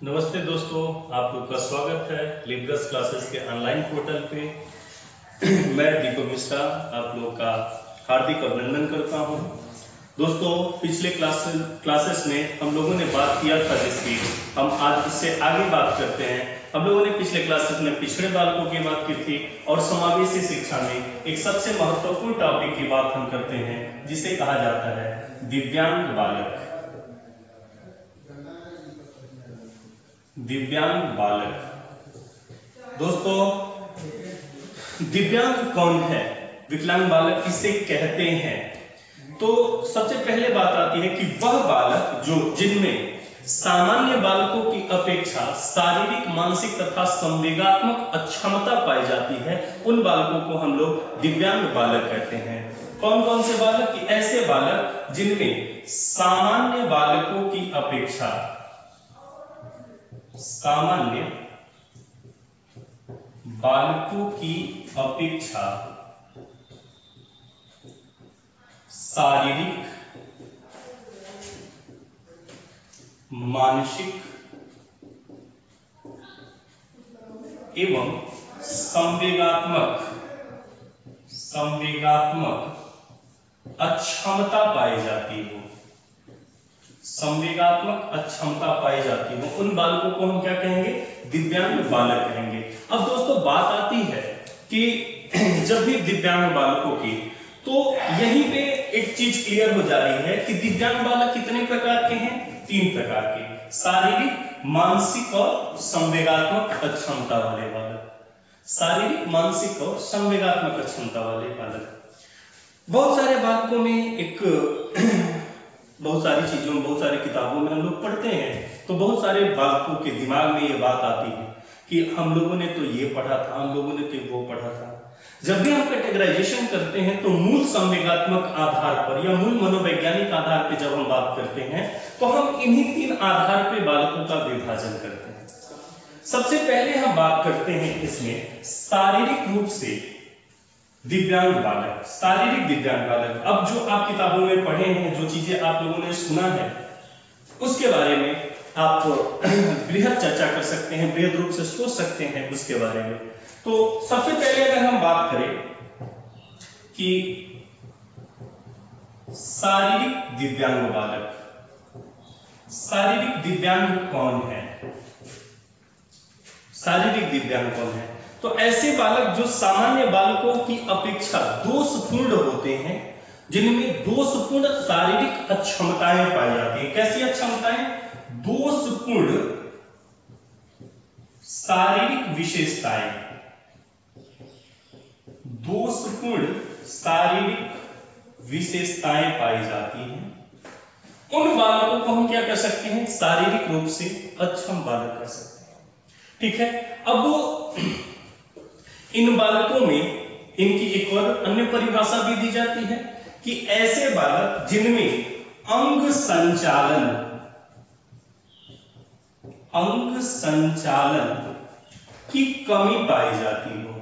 नमस्ते दोस्तों, आप लोग का स्वागत है लिब्रस क्लासेस के ऑनलाइन पोर्टल पे। मैं दीपक मिश्रा आप लोग का हार्दिक अभिनंदन करता हूं। दोस्तों, पिछले क्लासेस में हम लोगों ने बात किया था, जिसकी हम आज इससे आगे बात करते हैं। हम लोगों ने पिछले क्लासेस में पिछड़े बालकों की बात की थी और समावेशी शिक्षा में एक सबसे महत्वपूर्ण टॉपिक की बात हम करते हैं, जिसे कहा जाता है दिव्यांग बालक। दिव्यांग बालक। दोस्तों, दिव्यांग कौन है, विकलांग बालक किसे कहते हैं? तो सबसे पहले बात आती है कि वह बालक जिनमें सामान्य बालकों की अपेक्षा शारीरिक, मानसिक तथा संवेगात्मक अक्षमता पाई जाती है, उन बालकों को हम लोग दिव्यांग बालक कहते हैं। कौन कौन से बालक? कि ऐसे बालक जिनमें सामान्य बालकों की अपेक्षा शारीरिक, मानसिक एवं संवेगात्मक अक्षमता पाई जाती हो। संवेगात्मक अक्षमता पाई जाती हो, उन बालकों को हम क्या कहेंगे? दिव्यांग बालक कहेंगे। अब दोस्तों, बात आती है कि जब भी दिव्यांग बालकों की, तो यहीं पे एक चीज क्लियर हो जा रही है कि दिव्यांग बालक कितने प्रकार के हैं? 3 प्रकार के: शारीरिक, मानसिक और संवेगात्मक अक्षमता वाले बालक। शारीरिक, मानसिक और संवेगात्मक अक्षमता वाले बालक। बहुत सारे बालकों में बहुत सारी चीजों में, बहुत सारी किताबों में हम लोग पढ़ते हैं, तो बहुत सारे बालकों के दिमाग में ये बात आती है कि हम लोगों ने तो ये पढ़ा था, हम लोगों ने तो वो पढ़ा था। जब भी हम कैटेगराइजेशन करते हैं तो मूल संवेगात्मक आधार पर या मूल मनोवैज्ञानिक आधार पर जब हम बात करते हैं, तो हम इन्हीं 3 आधार पर बालकों का विभाजन करते हैं। सबसे पहले हम बात करते हैं इसमें शारीरिक रूप से दिव्यांग बालक। शारीरिक दिव्यांग बालक, अब जो आप किताबों में पढ़े हैं, जो चीजें आप लोगों ने सुना है, उसके बारे में आप बृहद चर्चा कर सकते हैं, बृहद रूप से सोच सकते हैं उसके बारे में। तो सबसे पहले अगर हम बात करें कि शारीरिक दिव्यांग बालक, शारीरिक दिव्यांग कौन है? शारीरिक दिव्यांग कौन है? तो ऐसे बालक जो सामान्य बालकों की अपेक्षा दोषपूर्ण होते हैं, जिनमें दोषपूर्ण शारीरिक अक्षमताएं पाई जाती हैं। कैसी अक्षमताएं? दोषपूर्ण शारीरिक विशेषताएं। दोषपूर्ण शारीरिक विशेषताएं पाई जाती हैं, उन बालकों को हम क्या कर सकते हैं? शारीरिक रूप से अक्षम बालक कर सकते हैं। ठीक है। अब इन बालकों में इनकी एक और अन्य परिभाषा भी दी जाती है कि ऐसे बालक जिनमें अंग संचालन की कमी पाई जाती हो।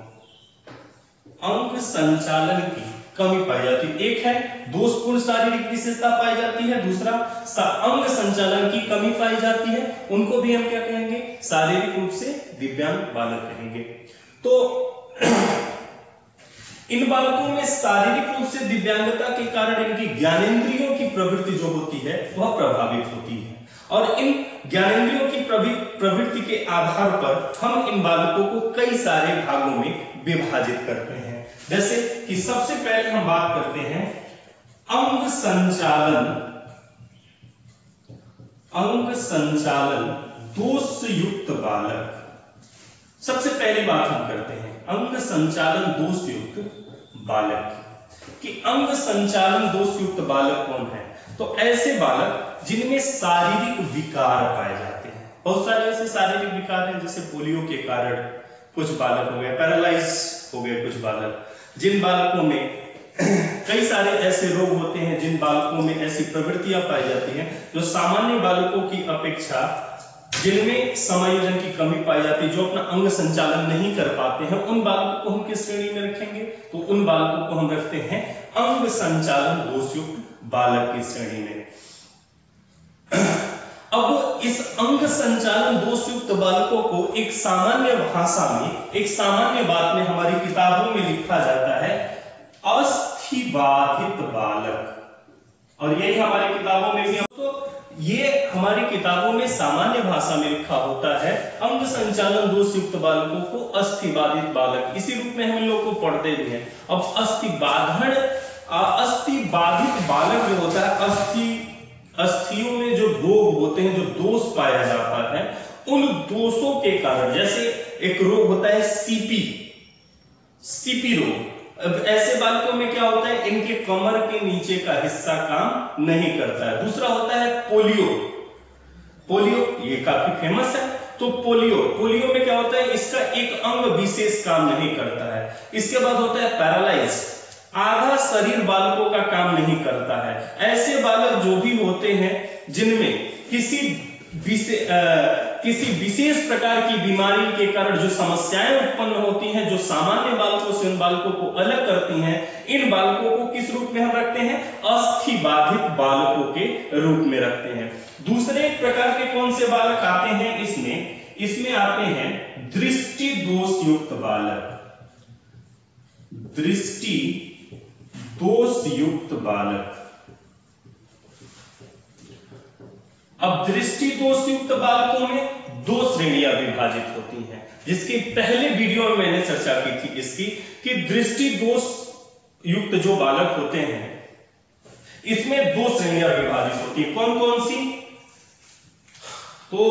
अंग संचालन की कमी पाई जाती है। एक है दोषपूर्ण शारीरिक विशेषता पाई जाती है, दूसरा अंग संचालन की कमी पाई जाती है, उनको भी हम क्या कहेंगे? शारीरिक रूप से दिव्यांग बालक कहेंगे। तो इन बालकों में शारीरिक रूप से दिव्यांगता के कारण इनकी ज्ञानेंद्रियों की प्रवृत्ति जो होती है वह प्रभावित होती है, और इन ज्ञानेंद्रियों की प्रवृत्ति के आधार पर हम इन बालकों को कई सारे भागों में विभाजित करते हैं। जैसे कि सबसे पहले हम बात करते हैं अंग संचालन दोष युक्त बालक। सबसे पहली बात हम करते हैं अंग संचालन दोष युक्त बालक कि अंग संचालन दोष युक्त बालक कौन है? तो ऐसे बालक जिनमें शारीरिक विकार पाए जाते हैं। बहुत सारे ऐसे शारीरिक विकार हैं, जैसे पोलियो के कारण कुछ बालक हो गए, पैरालाइज हो गए कुछ बालक। जिन बालकों में कई सारे ऐसे रोग होते हैं, जिन बालकों में ऐसी प्रवृत्तियां पाई जाती हैं जो सामान्य बालकों की अपेक्षा, जिनमें समायोजन की कमी पाई जाती है, जो अपना अंग संचालन नहीं कर पाते हैं, उन बालकों को हम किस श्रेणी में रखेंगे? तो उन बालकों को हम रखते हैं अंग संचालन दोषयुक्त बालक की श्रेणी में। अब इस अंग संचालन दोष युक्त बालकों को एक सामान्य भाषा में, एक सामान्य बात में हमारी किताबों में लिखा जाता है अस्थिबाधित बालक, और यही हमारी किताबों में भी, तो ये हमारी किताबों में सामान्य भाषा में लिखा होता है अंग संचालन दोष युक्त बालकों को अस्थिबाधित बालक, इसी रूप में हम लोग को पढ़ते भी हैं। अब अस्थिबाधित बालक जो होता है, अस्थियों में जो रोग होते हैं, जो दोष पाया जाता है, उन दोषों के कारण, जैसे एक रोग होता है सीपी रोग, अब ऐसे बालकों में क्या होता है, इनके कमर के नीचे का हिस्सा काम नहीं करता है। दूसरा होता है पोलियो, ये काफी फेमस है। तो पोलियो में क्या होता है, इसका एक अंग विशेष काम नहीं करता है। इसके बाद होता है पैरालाइज, आधा शरीर बालकों का काम नहीं करता है। ऐसे बालक जो भी होते हैं जिनमें किसी विशेष प्रकार की बीमारी के कारण जो समस्याएं उत्पन्न होती हैं, जो सामान्य बालकों से उन बालकों को अलग करती हैं, इन बालकों को किस रूप में हम रखते हैं, अस्थिबाधित बालकों के रूप में रखते हैं। दूसरे प्रकार के कौन से बालक आते हैं, इसमें आते हैं दृष्टि दोष युक्त बालक, दृष्टि दोष युक्त बालक। अब दृष्टि दोष युक्त बालकों में दो श्रेणियां विभाजित होती हैं, जिसकी पहले वीडियो में मैंने चर्चा की थी इसकी, कि दृष्टि दोष युक्त जो बालक होते हैं इसमें दो श्रेणियां विभाजित होती है। कौन कौन सी? तो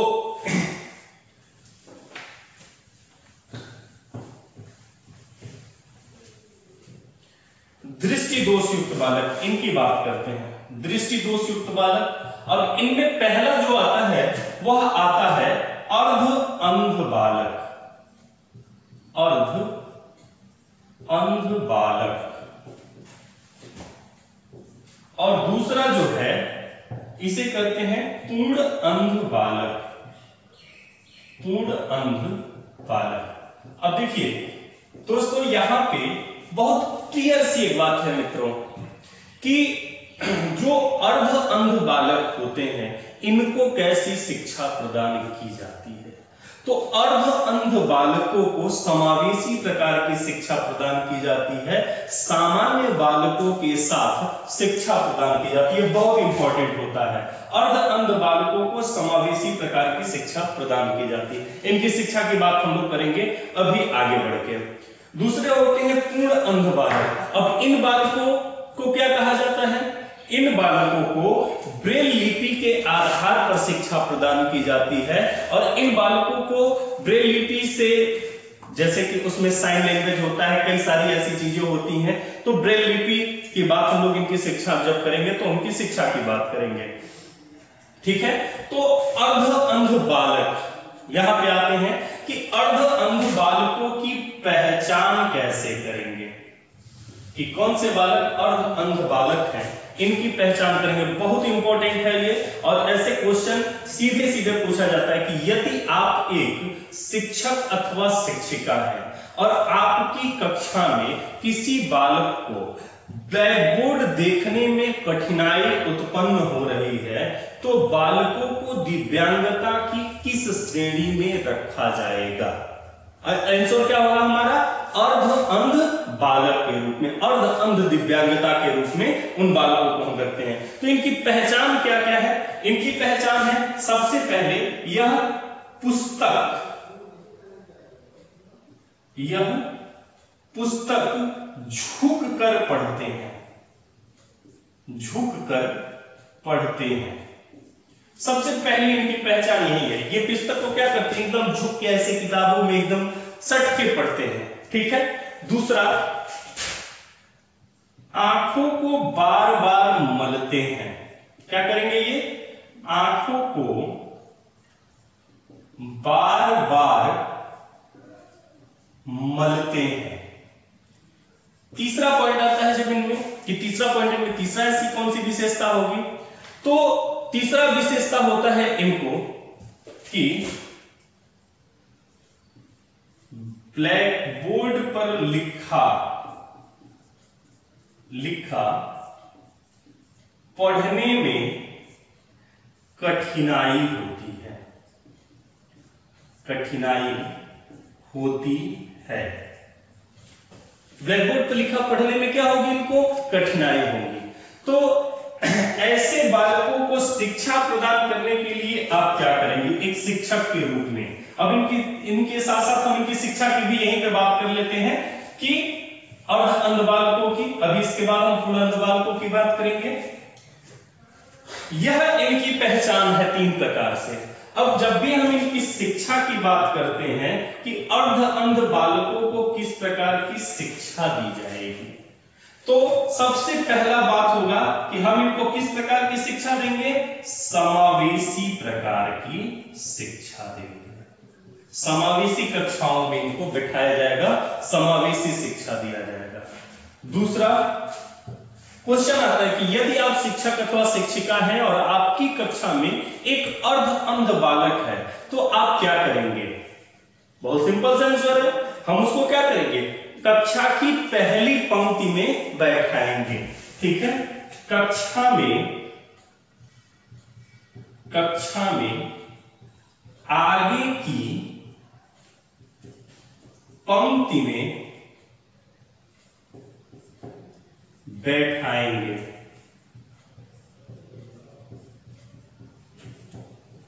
दृष्टि दोष युक्त बालक, इनकी बात करते हैं। दृष्टि दोष युक्त बालक, और इनमें पहला जो आता है वह आता है अर्ध अंध बालक, अर्ध अंध बालक। और दूसरा जो है इसे कहते हैं पूर्ण अंध बालक, पूर्ण अंध बालक। अब देखिए दोस्तों, यहां पे बहुत क्लियर सी एक बात है मित्रों, कि जो अर्ध अंध बालक होते हैं इनको कैसी शिक्षा प्रदान की जाती है। तो अर्ध अंध बालकों को समावेशी प्रकार की शिक्षा प्रदान की जाती है, सामान्य बालकों के साथ शिक्षा प्रदान की जाती है। बहुत इंपॉर्टेंट होता है, अर्ध अंध बालकों को समावेशी प्रकार की शिक्षा प्रदान की जाती है। इनकी शिक्षा की बात हम लोग करेंगे अभी आगे बढ़ के। दूसरे होते हैं पूर्ण अंध बालक। अब इन बालकों को क्या कहा जाता है? इन बालकों को ब्रेल लिपि के आधार पर शिक्षा प्रदान की जाती है, और इन बालकों को ब्रेल लिपि से, जैसे कि उसमें साइन लैंग्वेज होता है, कई सारी ऐसी चीजें होती हैं, तो ब्रेल लिपि की बात हम लोग इनकी शिक्षा जब करेंगे तो उनकी शिक्षा की बात करेंगे, ठीक है। तो अर्ध अंध बालक यहां पे आते हैं कि अर्ध अंध बालकों की पहचान कैसे करेंगे, कि कौन से बालक अर्ध अंध बालक हैं, इनकी पहचान करेंगे। बहुत इंपॉर्टेंट है ये, और ऐसे क्वेश्चन सीधे सीधे पूछा जाता है कि यदि आप एक शिक्षक अथवा शिक्षिका हैं और आपकी कक्षा में किसी बालक को ब्लैक बोर्ड देखने में कठिनाई उत्पन्न हो रही है, तो बालकों को दिव्यांगता की किस श्रेणी में रखा जाएगा? आंसर क्या होगा हमारा? अर्ध अंध बालक के रूप में, अर्ध अंध दिव्यांगता के रूप में उन बालकों को हम रखते हैं। तो इनकी पहचान क्या क्या है? इनकी पहचान है, सबसे पहले यह पुस्तक झुक कर पढ़ते हैं, झुक कर पढ़ते हैं। सबसे पहली इनकी पहचान यही है। ये पुस्तक को क्या करते हैं? एकदम झुक के ऐसे किताबों में एकदम सट के पढ़ते हैं, ठीक है। दूसरा, आंखों को बार बार मलते हैं। क्या करेंगे ये? आंखों को बार बार मलते हैं। तीसरा पॉइंट आता है जब इनमें, कि तीसरा पॉइंट में तीसरा ऐसी कौन सी विशेषता होगी? तो तीसरा विशेषता होता है इनको कि ब्लैक बोर्ड पर लिखा पढ़ने में कठिनाई होती है, कठिनाई होती है। ब्लैक बोर्ड पर लिखा पढ़ने में क्या होगी, इनको कठिनाई होगी। तो ऐसे बालकों को शिक्षा प्रदान करने के लिए आप क्या करेंगे एक शिक्षक के रूप में। अब इनके साथ साथ हम इनकी शिक्षा की भी यहीं पे बात कर लेते हैं कि अंध बालकों की, अभी इसके बाद हम पूर्ण अंध बालकों की बात करेंगे। यह इनकी पहचान है 3 प्रकार से। अब जब भी हम इनकी शिक्षा की बात करते हैं कि अर्ध अंध बालकों को किस प्रकार की शिक्षा दी जाएगी, तो सबसे पहला बात होगा कि हम इनको किस प्रकार की शिक्षा देंगे, समावेशी प्रकार की शिक्षा देंगे। समावेशी कक्षाओं में इनको बिठाया जाएगा, समावेशी शिक्षा दिया जाएगा। दूसरा क्वेश्चन आता है कि यदि आप शिक्षक अथवा शिक्षिका हैं और आपकी कक्षा में एक अर्ध अंध बालक है तो आप क्या करेंगे। बहुत सिंपल सा आंसर है, हम उसको क्या करेंगे, कक्षा की पहली पंक्ति में बैठाएंगे। ठीक है, कक्षा में आगे की पंक्ति में बैठाएंगे।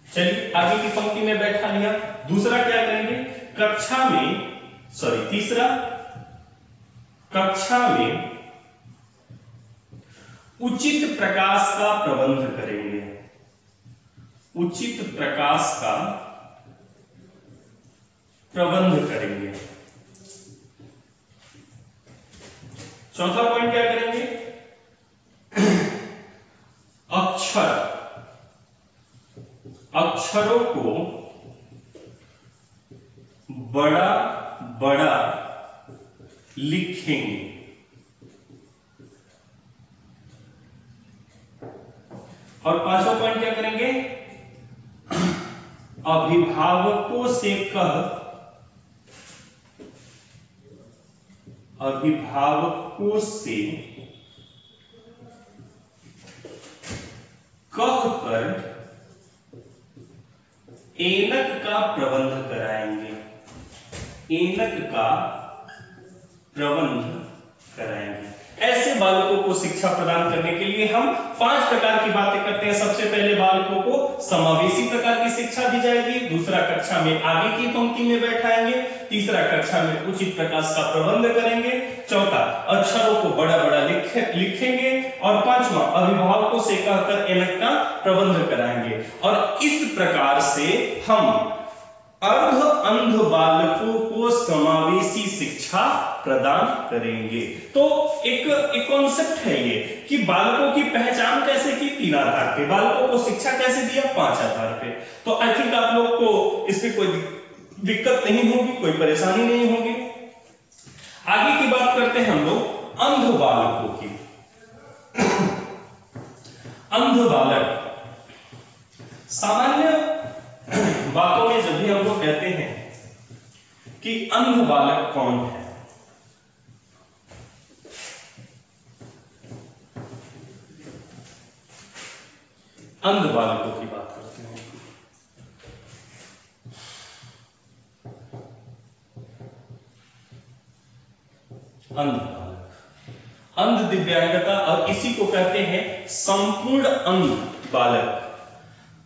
चलिए आगे की पंक्ति में बैठा लिया। दूसरा क्या करेंगे, तीसरा कक्षा में उचित प्रकाश का प्रबंध करेंगे। उचित प्रकाश का प्रबंध करेंगे। चौथा पॉइंट क्या करेंगे, अक्षरों को बड़ा बड़ा लिखेंगे। और पांचवा पॉइंट क्या करेंगे, अभिभावकों से कहकर ऐनक का प्रबंध कराएंगे। ऐनक का प्रबंध कराएंगे। ऐसे बालकों को शिक्षा प्रदान करने के लिए हम 5 प्रकार की बातें करते हैं। सबसे पहले बालकों को समावेशी प्रकार की शिक्षा दी जाएगी। दूसरा, कक्षा में आगे की पंक्ति में बैठाएंगे। तीसरा, कक्षा में उचित प्रकाश का प्रबंध करेंगे। चौथा, अक्षरों को बड़ा बड़ा लिखेंगे। और पांचवा, अभिभावकों से कहकर ऐनक का प्रबंध कराएंगे। और इस प्रकार से हम अर्ध अंध बालकों को समावेशी शिक्षा प्रदान करेंगे। तो एक कॉन्सेप्ट है ये कि बालकों की पहचान कैसे की, 3 आधार पे। बालकों को शिक्षा कैसे दिया, 5 आधार पे। तो आई थिंक आप लोग को इसमें कोई दिक्कत नहीं होगी, कोई परेशानी नहीं होगी। आगे की बात करते हैं हम लोग अंध बालकों की। अंध बालक सामान्य बातों में जब भी हम लोग कहते हैं कि अंध बालक कौन है, अंध बालकों की बात करते हैं। अंध बालक, अंध दिव्यांगता, और इसी को कहते हैं संपूर्ण अंध बालक।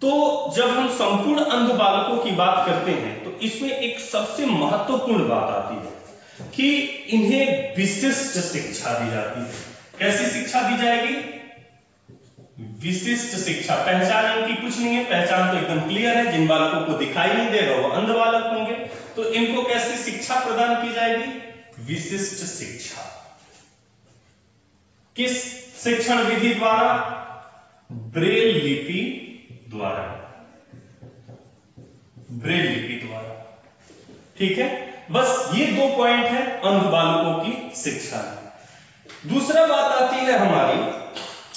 तो जब हम संपूर्ण अंध बालकों की बात करते हैं तो इसमें एक सबसे महत्वपूर्ण बात आती है कि इन्हें विशिष्ट शिक्षा दी जाती है। कैसी शिक्षा दी जाएगी, विशिष्ट शिक्षा। पहचान इनकी कुछ नहीं है, पहचान तो एकदम क्लियर है। जिन बालकों को दिखाई नहीं देगा वो अंध बालक होंगे। तो इनको कैसी शिक्षा प्रदान की जाएगी, विशिष्ट शिक्षा। किस शिक्षण विधि द्वारा, ब्रेल लिपि द्वारा, ब्रेल लिपि द्वारा। ठीक है, बस ये 2 पॉइंट है अंध बालकों की शिक्षा। दूसरा बात आती है हमारी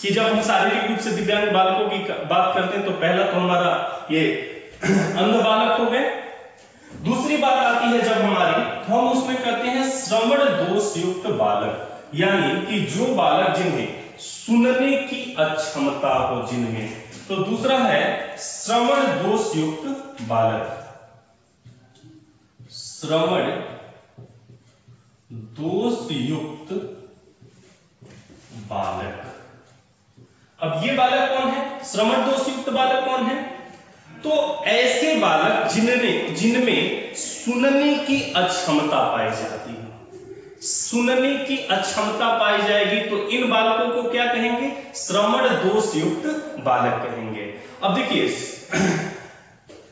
कि जब हम शारीरिक रूप से दिव्यांग बालकों की बात करते हैं तो पहला तो हमारा ये अंध बालक हो गए। दूसरी बात आती है जब हमारी, तो हम उसमें कहते हैं श्रवण दोष युक्त बालक, यानी कि जो बालक जिन्हें सुनने की अक्षमता हो, जिनमें, तो दूसरा है श्रवण दोष युक्त बालक। श्रवण दोष युक्त बालक। अब ये बालक कौन है? श्रवण दोष युक्त बालक कौन है? तो ऐसे बालक जिनमें सुनने की अक्षमता पाई जाती है। सुनने की अक्षमता पाई जाएगी तो इन बालकों को क्या कहेंगे? श्रवण दोष युक्त बालक कहेंगे। अब देखिए,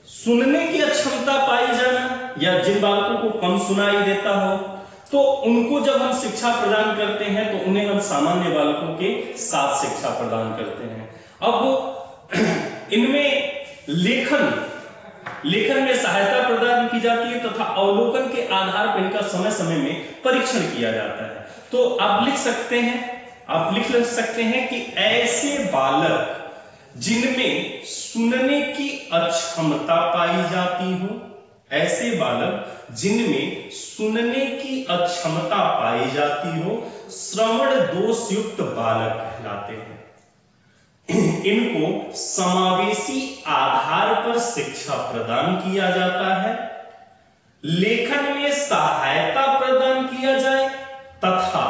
सुनने की अक्षमता पाई जाना या जिन बालकों को कम सुनाई देता हो, तो उनको जब हम शिक्षा प्रदान करते हैं तो उन्हें हम सामान्य बालकों के साथ शिक्षा प्रदान करते हैं। अब इनमें लेखन में सहायता प्रदान की जाती है तथा अवलोकन के आधार पर इनका समय समय में परीक्षण किया जाता है। तो आप लिख सकते हैं कि ऐसे बालक जिनमें सुनने की अक्षमता पाई जाती हो, ऐसे बालक जिनमें सुनने की अक्षमता पाई जाती हो, श्रवण दोष युक्त बालक कहलाते हैं। इनको समावेशी आधार पर शिक्षा प्रदान किया जाता है, लेखन में सहायता प्रदान किया जाए तथा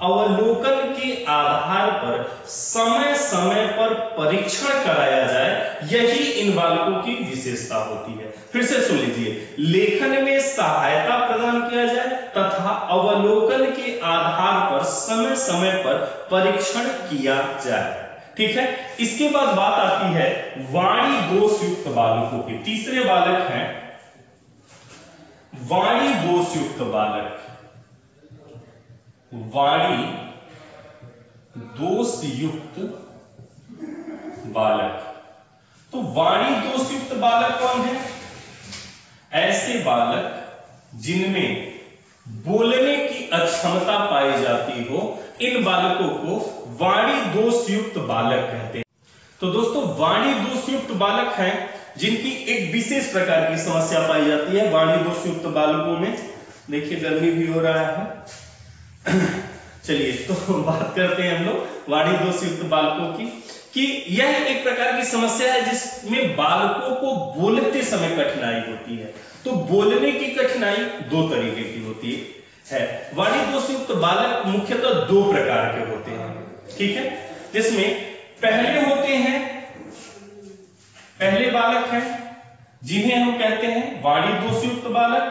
अवलोकन के आधार पर समय समय पर परीक्षण कराया जाए, यही इन बालकों की विशेषता होती है। फिर से सुन लीजिए, लेखन में सहायता प्रदान किया जाए तथा अवलोकन के आधार पर समय समय पर परीक्षण किया जाए। ठीक है, इसके बाद बात आती है वाणी दोष युक्त बालकों की। तीसरे बालक हैं वाणी दोष युक्त बालक। वाणी दोष युक्त बालक। तो वाणी दोष युक्त बालक कौन है? ऐसे बालक जिनमें बोलने की अक्षमता पाई जाती हो, इन बालकों को वाणी दोष युक्त बालक कहते हैं। तो दोस्तों, वाणी दोष युक्त बालक हैं जिनकी एक विशेष प्रकार की समस्या पाई जाती है। वाणी दोष युक्त बालकों में देखिए गर्मी भी हो रहा है। चलिए तो बात करते हैं हम लोग वाणी दोष युक्त बालकों की, कि यह एक प्रकार की समस्या है जिसमें बालकों को बोलते समय कठिनाई होती है। तो बोलने की कठिनाई दो तरीके की होती है। वाणी दोष युक्त बालक मुख्यतः दो प्रकार के होते हैं, ठीक है, जिसमें पहले बालक हैं जिन्हें हम कहते हैं वाणी दोष युक्त बालक,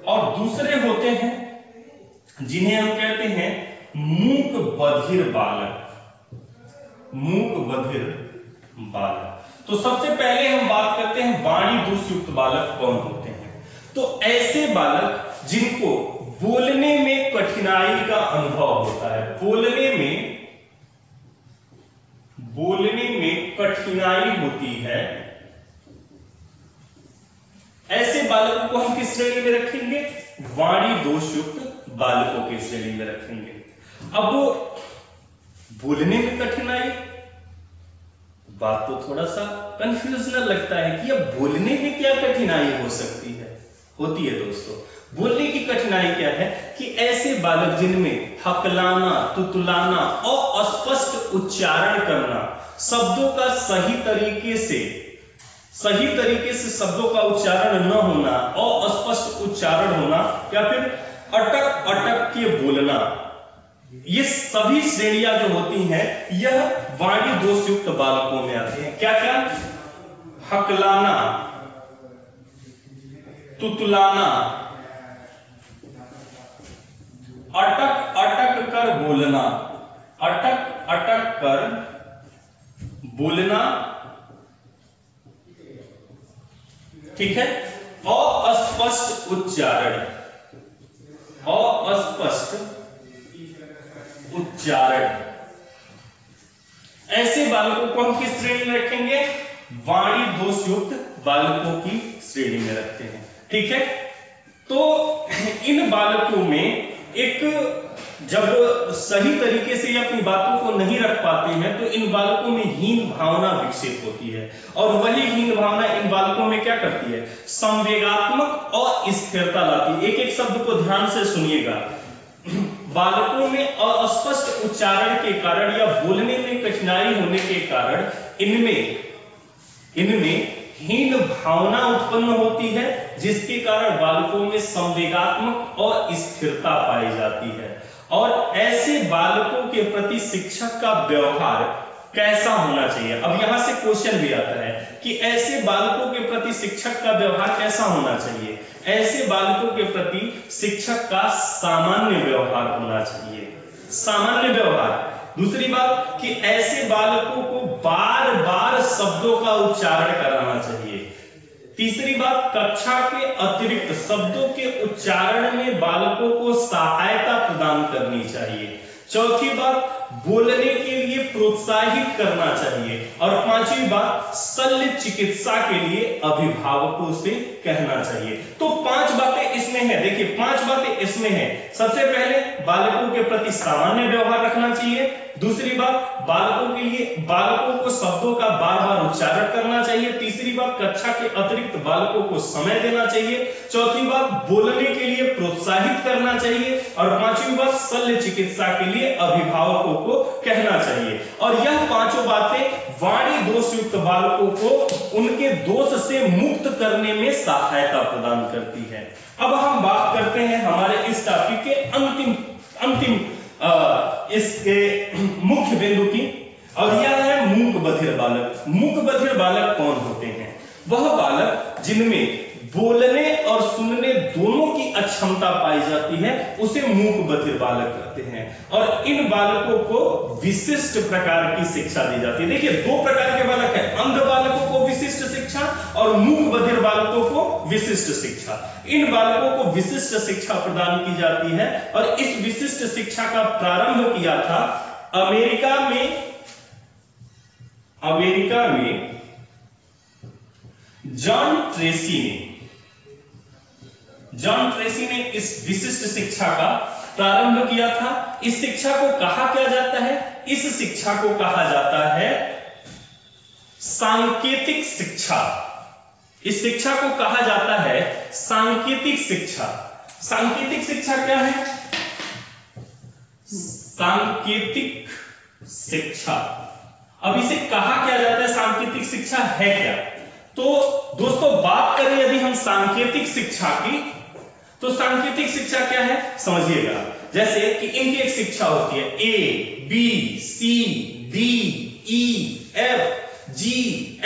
और दूसरे होते हैं जिन्हें हम कहते हैं मूक बधिर बालक। मूक बधिर बालक। तो सबसे पहले हम बात करते हैं वाणी दोष युक्त बालक कौन होते हैं। तो ऐसे बालक जिनको बोलने में कठिनाई का अनुभव होता है, बोलने में कठिनाई होती है, ऐसे बालकों को हम किस श्रेणी में रखेंगे? वाणी दोष युक्त बालकों की श्रेणी में रखेंगे। अब वो बोलने में कठिनाई, बात तो थोड़ा सा कंफ्यूजनल लगता है कि अब बोलने में क्या कठिनाई हो सकती है। होती है दोस्तों, बोलने की कठिनाई क्या है कि ऐसे बालक जिनमें हकलाना, तुतलाना और अस्पष्ट उच्चारण करना, शब्दों का सही तरीके से शब्दों का उच्चारण न होना और अस्पष्ट उच्चारण होना, या फिर अटक अटक के बोलना, ये सभी श्रेणियां जो होती हैं यह वाणी दोष युक्त बालकों में आती हैं। क्या क्या? हकलाना, तुतलाना, अटक अटक कर बोलना, अटक अटक कर बोलना, ठीक है, अस्पष्ट उच्चारण, अस्पष्ट उच्चारण। ऐसे बालकों को हम किस श्रेणी में रखेंगे? वाणी दोष युक्त बालकों की श्रेणी में रखते हैं, ठीक है। तो इन बालकों में एक, जब सही तरीके से अपनी बातों को नहीं रख पाते हैं तो इन बालकों में हीन भावना विकसित होती है, और वही हीन भावना इन बालकों में क्या करती है? संवेगात्मक और स्थिरता लाती है। एक एक शब्द को ध्यान से सुनिएगा। बालकों में अस्पष्ट उच्चारण के कारण या बोलने में कठिनाई होने के कारण इनमें हीन भावना उत्पन्न होती है, जिसके कारण बालकों में संवेगात्मक और स्थिरता पाई जाती है। और ऐसे बालकों के प्रति शिक्षक का व्यवहार कैसा होना चाहिए? अब यहां से क्वेश्चन भी आता है कि ऐसे बालकों के प्रति शिक्षक का व्यवहार कैसा होना चाहिए? ऐसे बालकों के प्रति शिक्षक का सामान्य व्यवहार होना चाहिए, सामान्य व्यवहार। दूसरी बात कि ऐसे बालकों को बार बार शब्दों का उच्चारण कराना चाहिए। तीसरी बात, कक्षा के अतिरिक्त शब्दों के उच्चारण में बालकों को सहायता प्रदान करनी चाहिए। चौथी बात, बोलने के लिए प्रोत्साहित करना चाहिए। और पांचवी बात, शल्य चिकित्सा के लिए अभिभावकों से कहना चाहिए। तो 5 बातें इसमें है। देखिए 5 बातें इसमें है। सबसे पहले बालकों के प्रति सामान्य व्यवहार रखना चाहिए। दूसरी बात, बालकों को शब्दों का बार बार उच्चारण करना चाहिए। तीसरी बात, कक्षा के अतिरिक्त बालकों को समय देना चाहिए। चौथी बात, बोलने के लिए प्रोत्साहित करना चाहिए। और पांचवी बात, शल्य चिकित्सा के लिए अभिभावकों को कहना चाहिए। और यह 5 बातें वाणी दोष युक्त बालकों को उनके दोष से मुक्त करने में सहायता प्रदान करती है। अब हम बात करते हैं हमारे इस टॉपिक के अंतिम इसके मुख्य बिंदु की, और यह है मूक बधिर बालक। मूक बधिर बालक कौन होते हैं? वह बालक जिनमें बोलने और सुनने दोनों की अक्षमता पाई जाती है, उसे मूक बधिर बालक कहते हैं। और इन बालकों को विशिष्ट प्रकार की शिक्षा दी जाती है। देखिए 2 प्रकार के बालक हैं, अंध बालकों को विशिष्ट शिक्षा और मूक बधिर बालकों को विशिष्ट शिक्षा। इन बालकों को विशिष्ट शिक्षा प्रदान की जाती है। और इस विशिष्ट शिक्षा का प्रारंभ किया था अमेरिका में जॉन ट्रेसी ने इस विशिष्ट शिक्षा का प्रारंभ किया था। इस शिक्षा को कहा क्या जाता है? इस शिक्षा को कहा जाता है सांकेतिक शिक्षा। इस शिक्षा को कहा जाता है सांकेतिक शिक्षा। सांकेतिक शिक्षा क्या है? सांकेतिक शिक्षा। अब इसे कहा क्या जाता है? सांकेतिक शिक्षा है क्या? तो दोस्तों बात करें यदि हम सांकेतिक शिक्षा की, तो सांकेतिक शिक्षा क्या है समझिएगा। जैसे कि इनकी एक शिक्षा होती है A B C D E F G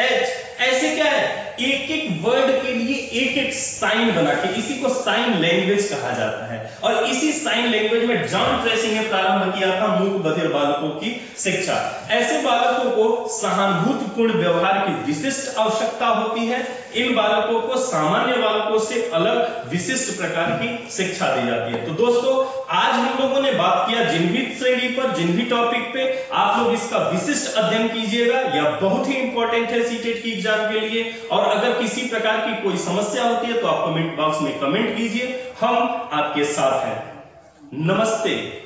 H, ऐसे क्या है एक एक वर्ड के लिए एक एक साइन बना के, इसी को साइन लैंग्वेज कहा जाता है। और इसी साइन लैंग्वेज में जॉन ट्रेसी ने प्रारंभ किया था मूक बधिर बालकों की शिक्षा। ऐसे बालकों को सहानुभूतिपूर्ण व्यवहार की विशिष्ट आवश्यकता होती है। इन बालकों को सामान्य बालकों से अलग विशिष्ट प्रकार की शिक्षा दी जाती है। तो दोस्तों आज हम लोगों ने बात किया जिन भी श्रेणी पर, जिन भी टॉपिक पे, आप लोग इसका विशिष्ट अध्ययन कीजिएगा। यह बहुत ही इंपॉर्टेंट है सीटेट की एग्जाम के लिए। और अगर किसी प्रकार की कोई समस्या होती है तो आप कमेंट बॉक्स में कमेंट कीजिए, हम आपके साथ हैं। नमस्ते।